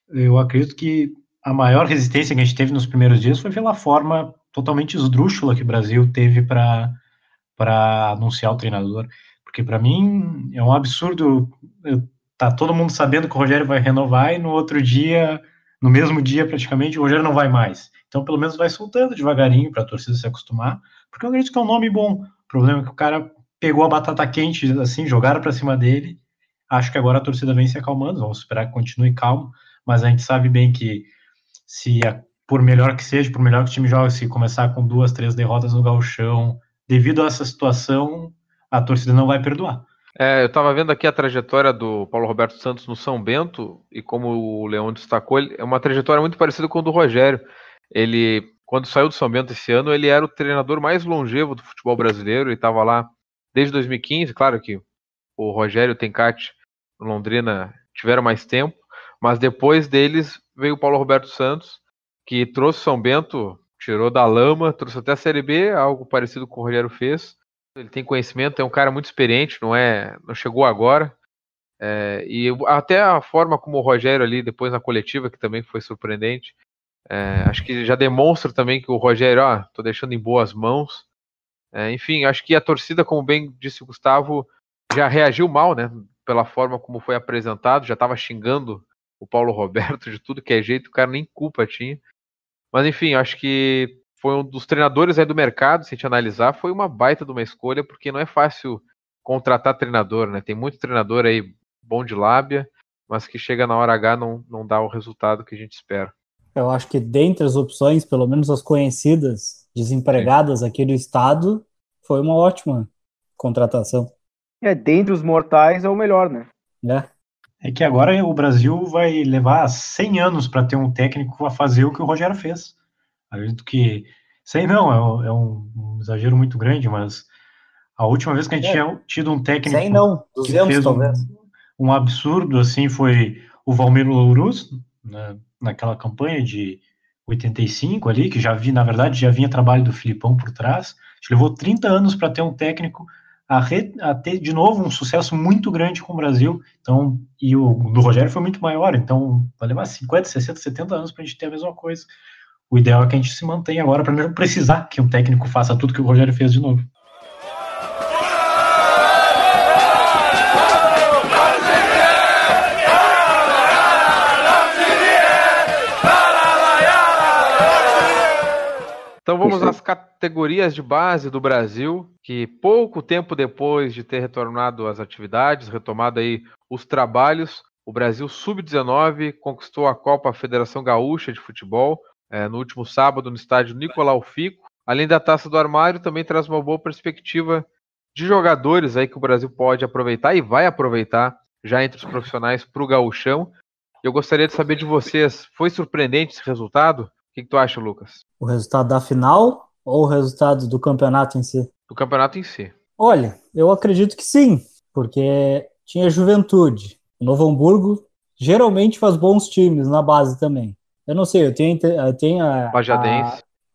Eu acredito que a maior resistência que a gente teve nos primeiros dias foi pela forma totalmente esdrúxula que o Brasil teve para anunciar o treinador, porque para mim é um absurdo. Tá todo mundo sabendo que o Rogério vai renovar e no mesmo dia praticamente, o Rogério não vai mais. Então pelo menos vai soltando devagarinho para a torcida se acostumar, porque eu acredito que é um nome bom. O problema é que o cara pegou a batata quente, assim, jogaram para cima dele. Acho que agora a torcida vem se acalmando, vamos esperar que continue calmo, mas a gente sabe bem que por melhor que seja, por melhor que o time jogue, se começar com 2, 3 derrotas no gauchão, devido a essa situação, a torcida não vai perdoar. Eu estava vendo aqui a trajetória do Paulo Roberto Santos no São Bento, e como o Leão destacou, é uma trajetória muito parecida com a do Rogério. Ele, quando saiu do São Bento esse ano, ele era o treinador mais longevo do futebol brasileiro, ele estava lá desde 2015, claro que o Rogério e o Tencati no Londrina tiveram mais tempo, mas depois deles veio o Paulo Roberto Santos, que trouxe o São Bento, tirou da lama, trouxe até a Série B, algo parecido com o Rogério fez. Ele tem conhecimento, é um cara muito experiente, não chegou agora. E até a forma como o Rogério ali, depois na coletiva, que também foi surpreendente, acho que já demonstra também que o Rogério, tô deixando em boas mãos. Enfim, acho que a torcida, como bem disse o Gustavo, já reagiu mal, né? Pela forma como foi apresentado, já estava xingando o Paulo Roberto de tudo que é jeito, o cara nem culpa tinha. Mas enfim, acho que foi um dos treinadores aí do mercado, se a gente analisar, foi uma baita de uma escolha, porque não é fácil contratar treinador, né? Tem muito treinador aí bom de lábia, mas que chega na hora H não dá o resultado que a gente espera. Eu acho que dentre as opções, pelo menos as conhecidas, desempregadas aqui do estado, foi uma ótima contratação. Dentre os mortais é o melhor, né? É que agora o Brasil vai levar 100 anos para ter um técnico a fazer o que o Rogério fez. Acredito que 100 não, é um exagero muito grande, mas a última vez que a gente tinha tido um técnico 100 não, 200 que fez talvez. um absurdo assim foi o Valmir Louruz, naquela campanha de 85 ali, que na verdade já vinha trabalho do Filipão por trás. A gente levou 30 anos para ter um técnico a ter de novo um sucesso muito grande com o Brasil. Então, e o do Rogério foi muito maior, então vai levar 50, 60, 70 anos para a gente ter a mesma coisa. O ideal é que a gente se mantenha agora para não precisar que um técnico faça tudo que o Rogério fez de novo. Então vamos às categorias de base do Brasil, que pouco tempo depois de ter retornado às atividades, retomado aí os trabalhos, o Brasil Sub-19 conquistou a Copa Federação Gaúcha de Futebol no último sábado no estádio Nicolau Fico. Além da Taça do Armário, também traz uma boa perspectiva de jogadores aí que o Brasil pode aproveitar e vai aproveitar já entre os profissionais para o Gaúchão. Eu gostaria de saber de vocês, foi surpreendente esse resultado? O que tu acha, Lucas? O resultado da final ou o resultado do campeonato em si? Do campeonato em si. Olha, eu acredito que sim, porque tinha Juventude. O Novo Hamburgo geralmente faz bons times na base também. Eu não sei, eu tenho a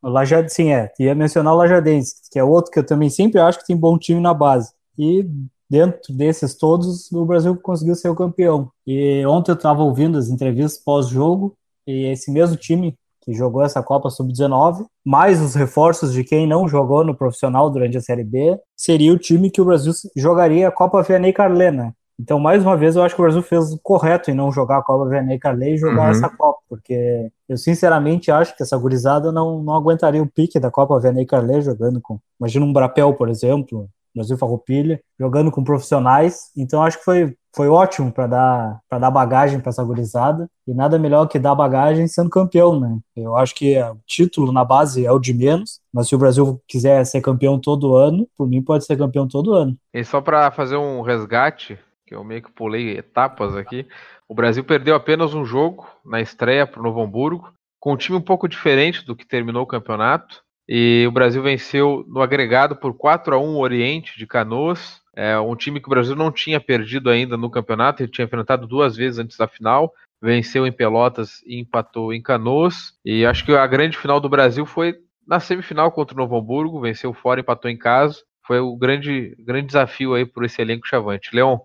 Lajadense. Sim, ia mencionar o Lajadense, que é outro que eu também sempre acho que tem bom time na base. E dentro desses todos, o Brasil conseguiu ser o campeão. E ontem eu estava ouvindo as entrevistas pós-jogo, e esse mesmo time que jogou essa Copa Sub-19, mais os reforços de quem não jogou no profissional durante a Série B, seria o time que o Brasil jogaria a Copa Vianney Carlé. Então, mais uma vez, eu acho que o Brasil fez o correto em não jogar a Copa Vianney Carlé e jogar essa Copa, porque eu sinceramente acho que essa gurizada não aguentaria o pique da Copa Vianney Carlé jogando com, imagina um Brapel, por exemplo, Brasil Farroupilha, jogando com profissionais. Então acho que foi ótimo para dar bagagem para essa gurizada, e nada melhor que dar bagagem sendo campeão, né? Eu acho que o título na base é o de menos, mas se o Brasil quiser ser campeão todo ano, por mim pode ser campeão todo ano. E só para fazer um resgate, que eu meio que pulei etapas aqui, o Brasil perdeu apenas um jogo na estreia para o Novo Hamburgo, com um time um pouco diferente do que terminou o campeonato. E o Brasil venceu no agregado por 4-1 o Oriente de Canoas, um time que o Brasil não tinha perdido ainda no campeonato, ele tinha enfrentado 2 vezes antes da final, venceu em Pelotas e empatou em Canoas, e acho que a grande final do Brasil foi na semifinal contra o Novo Hamburgo, venceu fora e empatou em casa, foi o grande desafio aí por esse elenco chavante. Leon,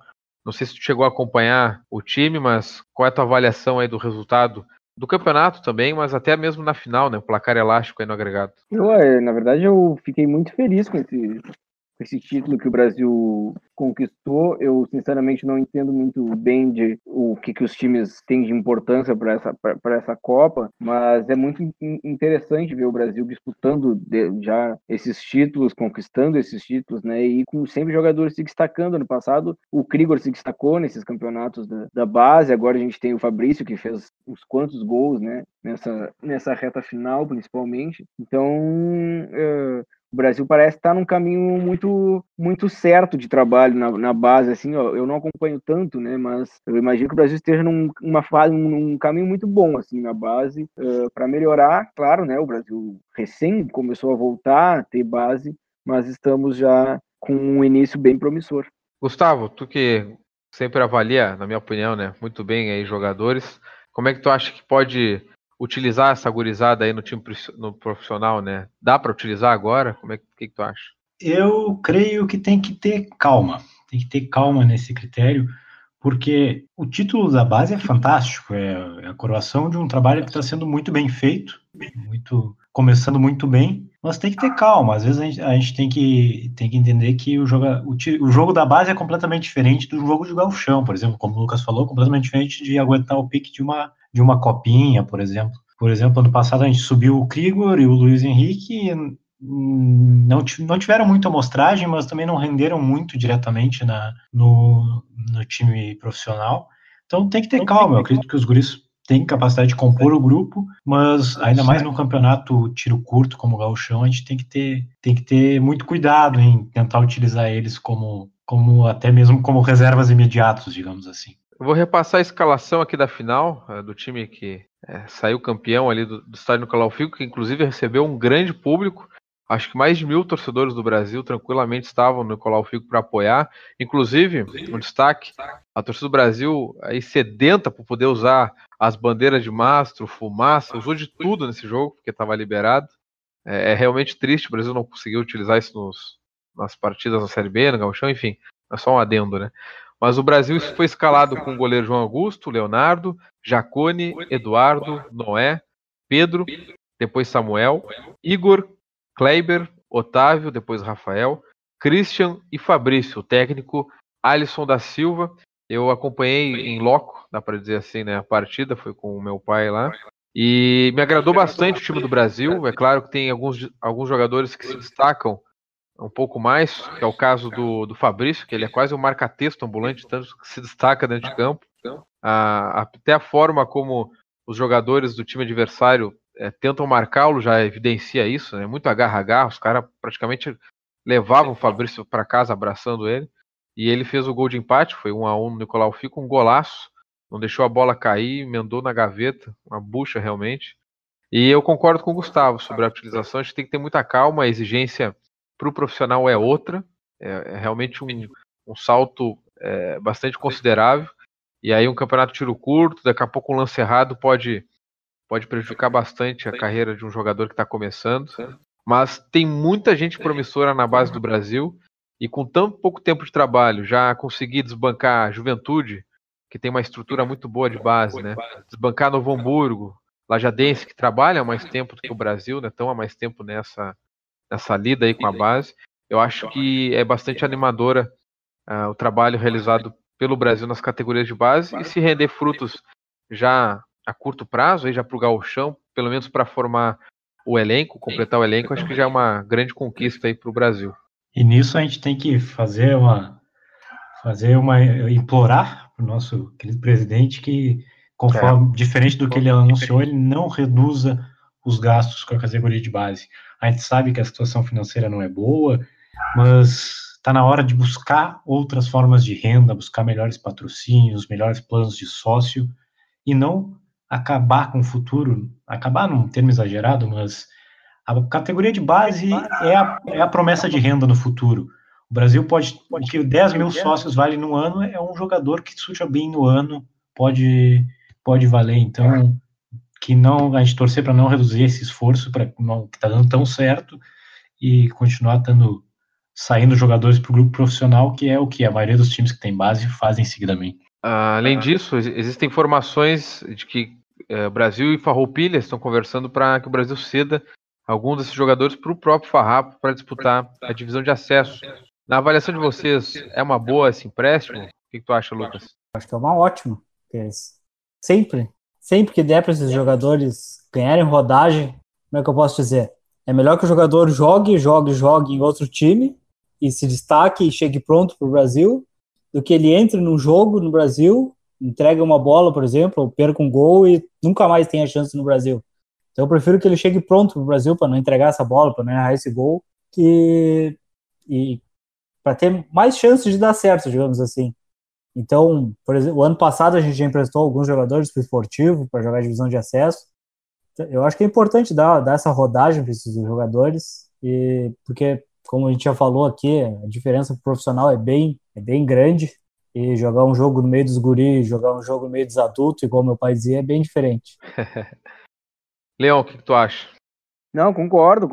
não sei se tu chegou a acompanhar o time, mas qual é a tua avaliação aí do resultado do campeonato também, mas até mesmo na final, né? O placar elástico aí no agregado. Na verdade, eu fiquei muito feliz com esse título que o Brasil conquistou. Eu, sinceramente, não entendo muito bem de o que os times têm de importância para essa Copa, mas é muito interessante ver o Brasil disputando já esses títulos, conquistando esses títulos, né? E com sempre jogadores se destacando. Ano passado, o Krigor se destacou nesses campeonatos da base. Agora a gente tem o Fabrício, que fez uns quantos gols, né? Nessa reta final, principalmente. Então, o Brasil parece estar num caminho muito, muito certo de trabalho na base, assim, ó, eu não acompanho tanto, né, mas eu imagino que o Brasil esteja numa fase, num caminho muito bom, assim, na base, para melhorar, claro, né, o Brasil recém começou a voltar a ter base, mas estamos já com um início bem promissor. Gustavo, tu que sempre avalia, na minha opinião, né, muito bem aí jogadores, como é que tu acha que pode utilizar essa gurizada aí no time no profissional, né? Dá para utilizar agora? Como é que tu acha? Eu creio que tem que ter calma nesse critério, porque o título da base é fantástico, é a coroação de um trabalho que está sendo muito bem feito, começando muito bem, mas tem que ter calma. Às vezes a gente tem que entender que o jogo da base é completamente diferente do jogo de gauchão, por exemplo, como o Lucas falou, completamente diferente de aguentar o pique de uma copinha, por exemplo. Por exemplo, ano passado a gente subiu o Krigor e o Luiz Henrique, não tiveram muita amostragem, mas também não renderam muito diretamente no time profissional. Então tem que ter calma. Eu acredito que os guris têm capacidade de compor o grupo, mas ainda mais num campeonato tiro curto como o gauchão, a gente tem que ter muito cuidado em tentar utilizar eles como até mesmo como reservas imediatas, digamos assim. Eu vou repassar a escalação aqui da final, do time que saiu campeão ali do estádio Nicolau Fico, que inclusive recebeu um grande público. Acho que mais de 1.000 torcedores do Brasil tranquilamente estavam no Nicolau Fico para apoiar. Inclusive, um destaque, a torcida do Brasil aí sedenta por poder usar as bandeiras de mastro, fumaça, usou de tudo nesse jogo, porque estava liberado. É realmente triste, o Brasil não conseguiu utilizar isso nas partidas na Série B, no Gauchão, enfim, é só um adendo, né? Mas o Brasil foi escalado com o goleiro João Augusto, Leonardo, Jacone, Eduardo, Noé, Pedro, depois Samuel, Igor, Kleiber, Otávio, depois Rafael, Christian e Fabrício, o técnico Alisson da Silva. Eu acompanhei em loco, dá para dizer assim, né? A partida foi com o meu pai lá. E me agradou bastante o time do Brasil. É claro que tem alguns jogadores que se destacam um pouco mais, que é o caso do Fabrício, que ele é quase um marca-texto ambulante, tanto que se destaca dentro de campo. Até a forma como os jogadores do time adversário tentam marcá-lo já evidencia isso, né? Muito agarra-agarra, os caras praticamente levavam o Fabrício para casa abraçando ele, e ele fez o gol de empate, foi 1-1 no Nicolau Fico, um golaço, não deixou a bola cair, emendou na gaveta, uma bucha realmente. E eu concordo com o Gustavo sobre a utilização, a gente tem que ter muita calma, a exigência para o profissional é outra, é realmente um salto bastante considerável, e aí um campeonato tiro curto, daqui a pouco um lance errado pode prejudicar bastante a carreira de um jogador que está começando, mas tem muita gente promissora na base do Brasil, e com tão pouco tempo de trabalho, já conseguir desbancar a Juventude, que tem uma estrutura muito boa de base, né? Desbancar Novo Hamburgo, Lajadense, que trabalha há mais tempo do que o Brasil, né? Estão há mais tempo nessa lida aí com a base. Eu acho que é bastante animadora o trabalho realizado pelo Brasil nas categorias de base, e se render frutos já a curto prazo, aí já para o gauchão, pelo menos para formar o elenco, completar o elenco, acho que já é uma grande conquista aí para o Brasil. E nisso a gente tem que implorar para o nosso querido presidente que, conforme, diferente do que ele anunciou, ele não reduza os gastos com a categoria de base. A gente sabe que a situação financeira não é boa, mas está na hora de buscar outras formas de renda, buscar melhores patrocínios, melhores planos de sócio, e não acabar com o futuro, acabar num termo exagerado, mas a categoria de base é a promessa de renda no futuro. O Brasil o que 10 mil sócios vale no ano é um jogador que surja bem no ano, pode valer. Então, a gente torcer para não reduzir esse esforço, que está dando tão certo, e continuar saindo jogadores para o grupo profissional, que é o que a maioria dos times que tem base fazem seguidamente. Além disso, existem informações de que Brasil e Farroupilha estão conversando para que o Brasil ceda alguns desses jogadores para o próprio Farrapo para disputar a divisão de acesso. Na avaliação de vocês, é uma boa esse empréstimo? O que tu acha, Lucas? Acho que é uma ótima. Sempre que der para esses jogadores ganharem rodagem, como é que eu posso dizer? É melhor que o jogador jogue em outro time e se destaque e chegue pronto para o Brasil, do que ele entre num jogo no Brasil, entrega uma bola, por exemplo, ou perca um gol e nunca mais tenha chance no Brasil. Então eu prefiro que ele chegue pronto para o Brasil para não entregar essa bola, para não errar esse gol, e para ter mais chances de dar certo, digamos assim. Então, por exemplo, o ano passado a gente já emprestou alguns jogadores para o esportivo, para jogar a divisão de acesso. Eu acho que é importante dar essa rodagem para esses jogadores, porque, como a gente já falou aqui, a diferença pro profissional é bem grande, e jogar um jogo no meio dos guris, jogar um jogo no meio dos adultos, igual meu pai dizia, é bem diferente. Leão, o que tu acha? Não, concordo.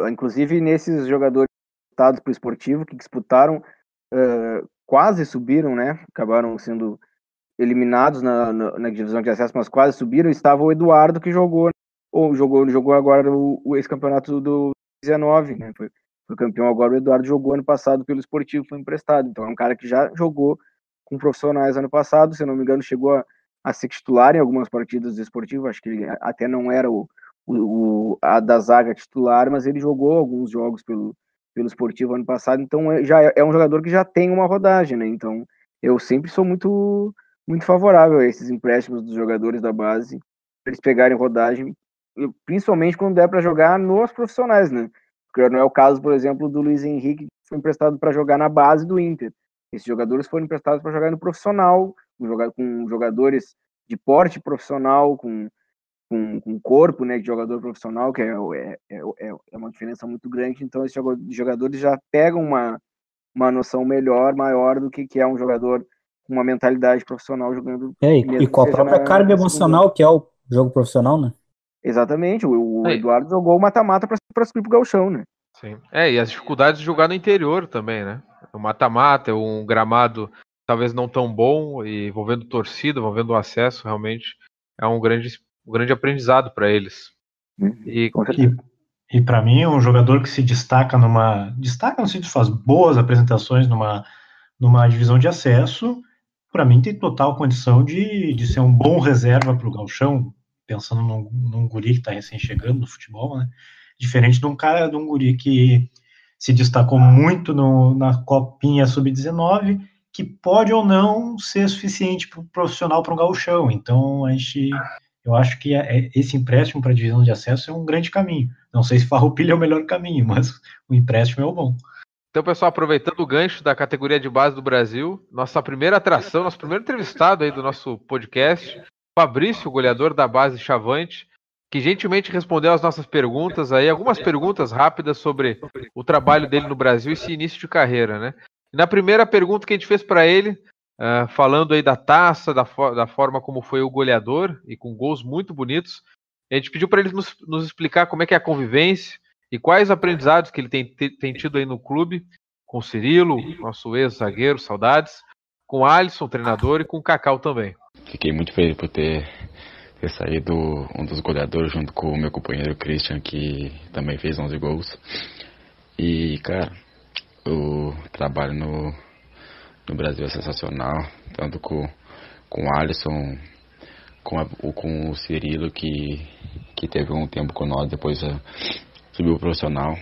Inclusive, nesses jogadores para o esportivo que disputaram, quase subiram, né? Acabaram sendo eliminados na divisão de acesso, mas quase subiram. Estava o Eduardo, que jogou agora esse campeonato do 19, né? Foi campeão agora. O Eduardo jogou ano passado pelo esportivo, foi emprestado. Então é um cara que já jogou com profissionais ano passado, se eu não me engano, chegou a ser titular em algumas partidas do esportivo. Acho que ele até não era a da zaga titular, mas ele jogou alguns jogos pelo esportivo ano passado. Então já é um jogador que já tem uma rodagem, né? Então eu sempre sou muito favorável a esses empréstimos dos jogadores da base, para eles pegarem rodagem, principalmente quando der para jogar nos profissionais, né? Porque não é o caso, por exemplo, do Luiz Henrique, que foi emprestado para jogar na base do Inter. Esses jogadores foram emprestados para jogar no profissional, com jogadores de porte profissional, com corpo, né, de jogador profissional, que é uma diferença muito grande. Então, esses jogadores já pegam uma noção maior do que é um jogador com uma mentalidade profissional jogando. E com a própria carga emocional que é o jogo profissional, né? Exatamente, o Eduardo jogou o mata-mata para subir pro gauchão, né? Sim. E as dificuldades de jogar no interior também, né? O mata-mata é um gramado talvez não tão bom, e envolvendo torcida, envolvendo o acesso, realmente é um grande aprendizado para eles. E para mim, um jogador que se destaca no sentido, faz boas apresentações numa divisão de acesso, para mim tem total condição de ser um bom reserva para o gauchão, pensando num guri que está recém chegando no futebol, né? Diferente de um guri que se destacou muito na Copinha Sub-19, que pode ou não ser suficiente para o profissional para um gauchão. Então, eu acho que esse empréstimo para a divisão de acesso é um grande caminho. Não sei se Farroupilha é o melhor caminho, mas o empréstimo é o bom. Então, pessoal, aproveitando o gancho da categoria de base do Brasil, nossa primeira atração, nosso primeiro entrevistado aí do nosso podcast, Fabrício, goleador da base Chavante, que gentilmente respondeu às nossas perguntas aí, algumas perguntas rápidas sobre o trabalho dele no Brasil e esse início de carreira, né? E na primeira pergunta que a gente fez para ele, falando aí da taça, da forma como foi o goleador e com gols muito bonitos, a gente pediu para ele nos explicar como é que é a convivência e quais aprendizados que ele tem tido aí no clube, com o Cirilo, nosso ex-zagueiro, saudades, com o Alisson, treinador, e com o Cacau também. Fiquei muito feliz por ter saído um dos goleadores junto com o meu companheiro Christian, que também fez 11 gols. E, cara, o trabalho no Brasil é sensacional, tanto com o Alisson, com o Cirilo, que teve um tempo com nós, depois subiu o profissional.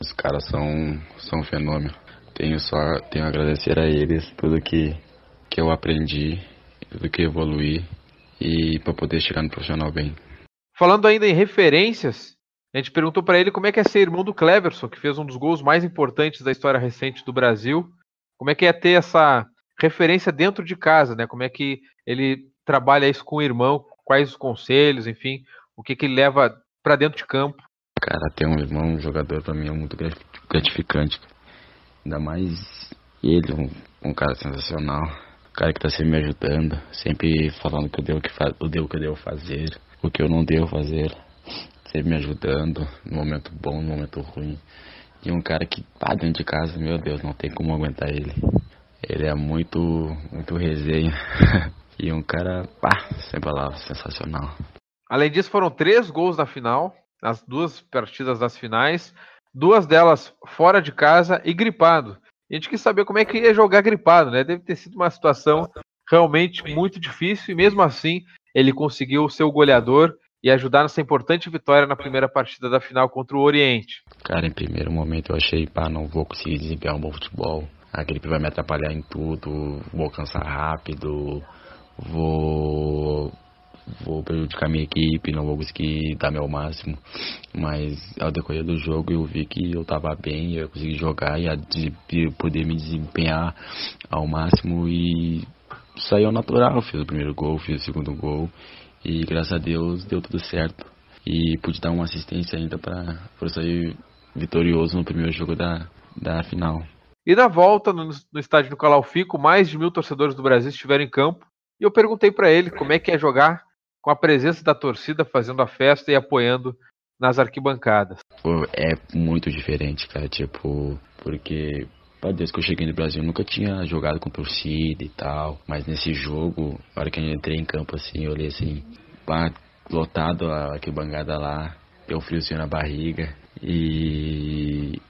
Os caras são um fenômeno. Tenho a agradecer a eles tudo que eu aprendi, tudo que evoluí, e para poder chegar no profissional bem. Falando ainda em referências, a gente perguntou para ele como é que é ser irmão do Cleverson, que fez um dos gols mais importantes da história recente do Brasil. Como é que é ter essa referência dentro de casa, né? Como é que ele trabalha isso com o irmão, quais os conselhos, enfim, o que ele leva para dentro de campo. Cara, ter um irmão, um jogador, para mim é muito gratificante. Ainda mais ele, um cara sensacional. Um cara que tá sempre me ajudando, sempre falando que eu devo fazer, o que eu não devo fazer. Sempre me ajudando, no momento bom, no momento ruim. E um cara que tá dentro de casa, meu Deus, não tem como aguentar ele. Ele é muito resenha. E um cara, sem palavras, sensacional. Além disso, foram 3 gols na final, nas 2 partidas das finais, 2 delas fora de casa e gripado. E a gente quis saber como é que ia jogar gripado, né? Deve ter sido uma situação realmente muito difícil, e mesmo assim ele conseguiu ser o goleador e ajudar nessa importante vitória na primeira partida da final contra o Oriente. Cara, em primeiro momento eu achei, não vou conseguir desempenhar um bom futebol. A gripe vai me atrapalhar em tudo, vou cansar rápido, vou vou prejudicar minha equipe, não vou conseguir dar meu máximo. Mas ao decorrer do jogo eu vi que eu tava bem, eu consegui jogar e poder me desempenhar ao máximo e saiu natural. Fiz o primeiro gol, fiz o segundo gol e graças a Deus deu tudo certo. E pude dar uma assistência ainda para sair vitorioso no primeiro jogo da final. E na volta, no estádio do Nicolau Fico, mais de 1.000 torcedores do Brasil estiveram em campo. E eu perguntei para ele como é que é jogar com a presença da torcida fazendo a festa e apoiando nas arquibancadas. Pô, é muito diferente, cara, tipo, porque desde que eu cheguei no Brasil eu nunca tinha jogado com torcida e tal, mas nesse jogo, na hora que eu entrei em campo assim, eu olhei assim, pá, lotado a arquibancada lá, deu um friozinho na barriga e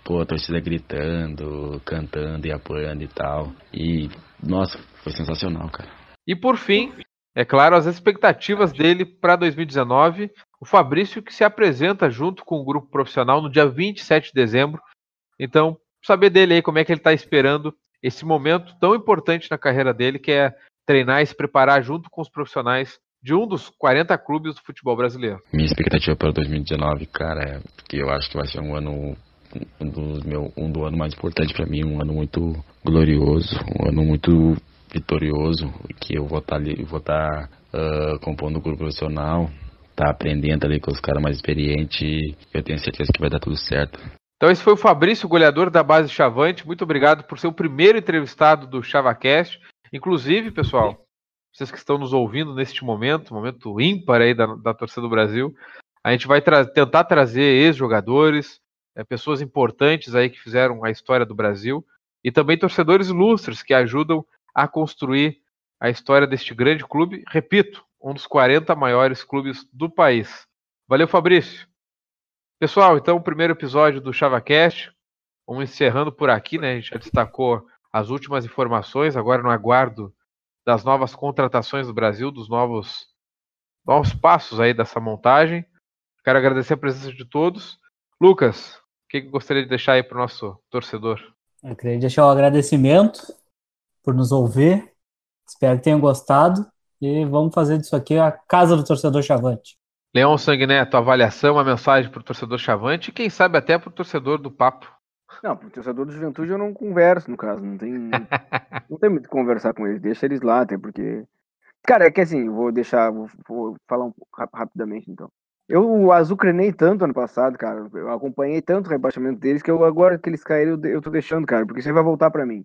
pô, a torcida gritando, cantando e apoiando e tal, e nossa, foi sensacional, cara. E por fim, é claro, as expectativas dele para 2019, o Fabrício que se apresenta junto com o grupo profissional no dia 27 de dezembro. Então, saber dele aí como é que ele está esperando esse momento tão importante na carreira dele, que é treinar e se preparar junto com os profissionais de um dos 40 clubes do futebol brasileiro. Minha expectativa para 2019, cara, é que eu acho que vai ser um ano do ano mais importante para mim, um ano muito glorioso, um ano muito vitorioso, que eu vou estar compondo o grupo profissional, tá aprendendo ali com os caras mais experientes e eu tenho certeza que vai dar tudo certo. Então esse foi o Fabrício, goleador da base Chavante. Muito obrigado por ser o primeiro entrevistado do ChavaCast. Inclusive, pessoal, vocês que estão nos ouvindo neste momento ímpar aí da torcida do Brasil, a gente vai tentar trazer ex-jogadores, pessoas importantes aí que fizeram a história do Brasil e também torcedores ilustres que ajudam a construir a história deste grande clube. Repito, um dos 40 maiores clubes do país. Valeu, Fabrício. Pessoal, então o primeiro episódio do ChavaCast, vamos encerrando por aqui, né? A gente já destacou as últimas informações, agora no aguardo das novas contratações do Brasil, dos novos passos aí dessa montagem. Quero agradecer a presença de todos. Lucas, o que gostaria de deixar aí para o nosso torcedor? Eu queria deixar o agradecimento por nos ouvir. Espero que tenham gostado e vamos fazer disso aqui a casa do torcedor Chavante. Leão Sanguineto, avaliação, uma mensagem para o torcedor Chavante e quem sabe até para o torcedor do Papo. Não, pro torcedor do Juventude eu não converso, no caso. Não tem muito o que conversar com eles. Deixa eles lá, até porque... Cara, é que assim, vou falar rapidamente, então. Eu azucrinei tanto ano passado, cara. Eu acompanhei tanto o rebaixamento deles que agora que eles caíram, eu tô deixando, cara. Porque isso aí vai voltar pra mim.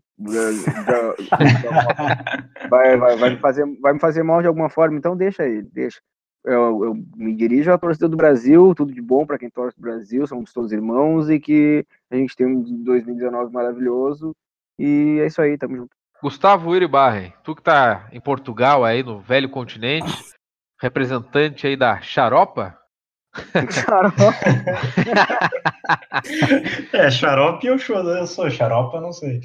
Vai me fazer mal de alguma forma, então deixa ele, deixa. Eu me dirijo à torcida do Brasil, tudo de bom para quem torce do Brasil, somos todos irmãos e que a gente tem um 2019 maravilhoso e é isso aí, tamo junto. Gustavo Iribarren, tu que tá em Portugal aí no velho continente, representante aí da Xaropa? Xarope. Xarope eu sou Xaropa, não sei.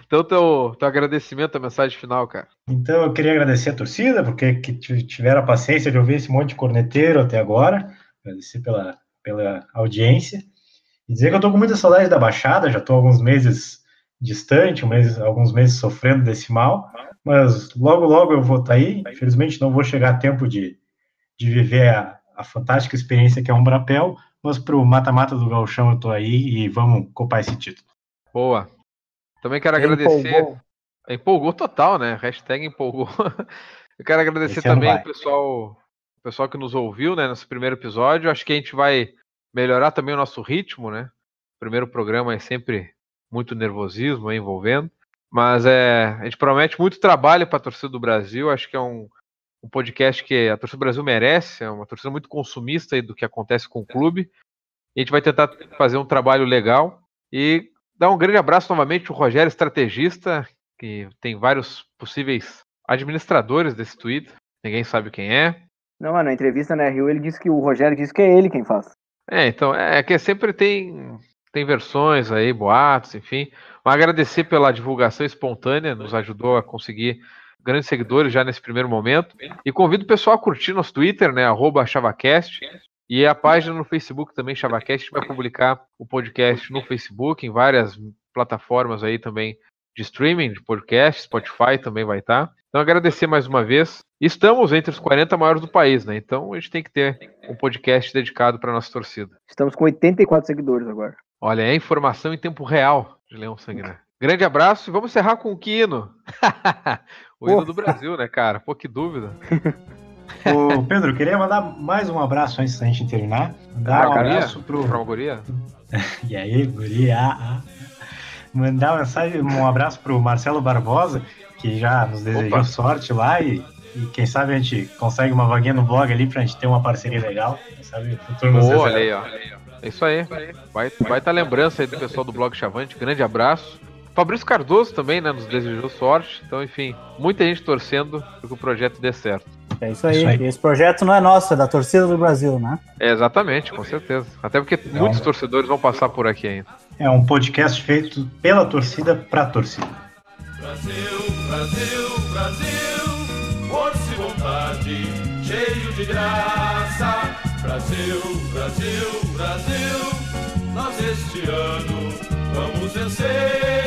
Então, teu agradecimento, a mensagem final, cara. Então, eu queria agradecer a torcida, porque que tiveram a paciência de ouvir esse monte de corneteiro até agora. Agradecer pela audiência. E dizer que eu tô com muita saudade da Baixada, já tô alguns meses distante, alguns meses sofrendo desse mal, mas logo eu vou estar aí. Infelizmente, não vou chegar a tempo de viver a fantástica experiência que é um Brapel, mas pro mata-mata do Gauchão eu tô aí e vamos copar esse título. Boa. Também quero agradecer. Empolgou total, né? Hashtag empolgou. Eu quero agradecer também o pessoal que nos ouviu, né, nesse primeiro episódio. Acho que a gente vai melhorar também o nosso ritmo, né? O primeiro programa é sempre muito nervosismo aí envolvendo. Mas a gente promete muito trabalho para a torcida do Brasil. Acho que é um podcast que a torcida do Brasil merece. É uma torcida muito consumista aí do que acontece com o clube. E a gente vai tentar fazer um trabalho legal. E dar um grande abraço novamente ao Rogério, estrategista, que tem vários possíveis administradores desse Twitter. Ninguém sabe quem é. Não, na entrevista na Rio ele disse que o Rogério disse que é ele quem faz. Então, que sempre tem versões aí, boatos, enfim. Mas agradecer pela divulgação espontânea, nos ajudou a conseguir grandes seguidores já nesse primeiro momento. E convido o pessoal a curtir nosso Twitter, né, @ChavaCast. E a página no Facebook também, ChavaCast, vai publicar o podcast no Facebook, em várias plataformas aí também de streaming, de podcast, Spotify também vai estar. Então, agradecer mais uma vez. Estamos entre os 40 maiores do país, né? Então, a gente tem que ter um podcast dedicado para nossa torcida. Estamos com 84 seguidores agora. Olha, é informação em tempo real de Leão Sanguinário. Grande abraço e vamos encerrar com o hino. O hino do Brasil, né, cara? Pô, que dúvida. Ô, Pedro, queria mandar mais um abraço antes da gente terminar. Mandar um abraço pro... Pra uma guria? E aí, guria? Mandar um abraço pro Marcelo Barbosa, que já nos desejou sorte lá e quem sabe a gente consegue uma vaguinha no blog ali pra gente ter uma parceria legal. Quem sabe o futuro nos olha aí, ó. É isso aí. Vai tá lembrança aí do pessoal do blog Chavante. Grande abraço. Fabrício Cardoso também, né, nos desejou sorte. Então, enfim, muita gente torcendo para que o projeto dê certo. É isso aí. E esse projeto não é nosso, é da torcida do Brasil, né? É, exatamente, com certeza. Até porque muitos torcedores vão passar por aqui ainda. É um podcast feito pela torcida para a torcida. Brasil, Brasil, Brasil, força e vontade, cheio de graça. Brasil, Brasil, Brasil, nós este ano vamos vencer.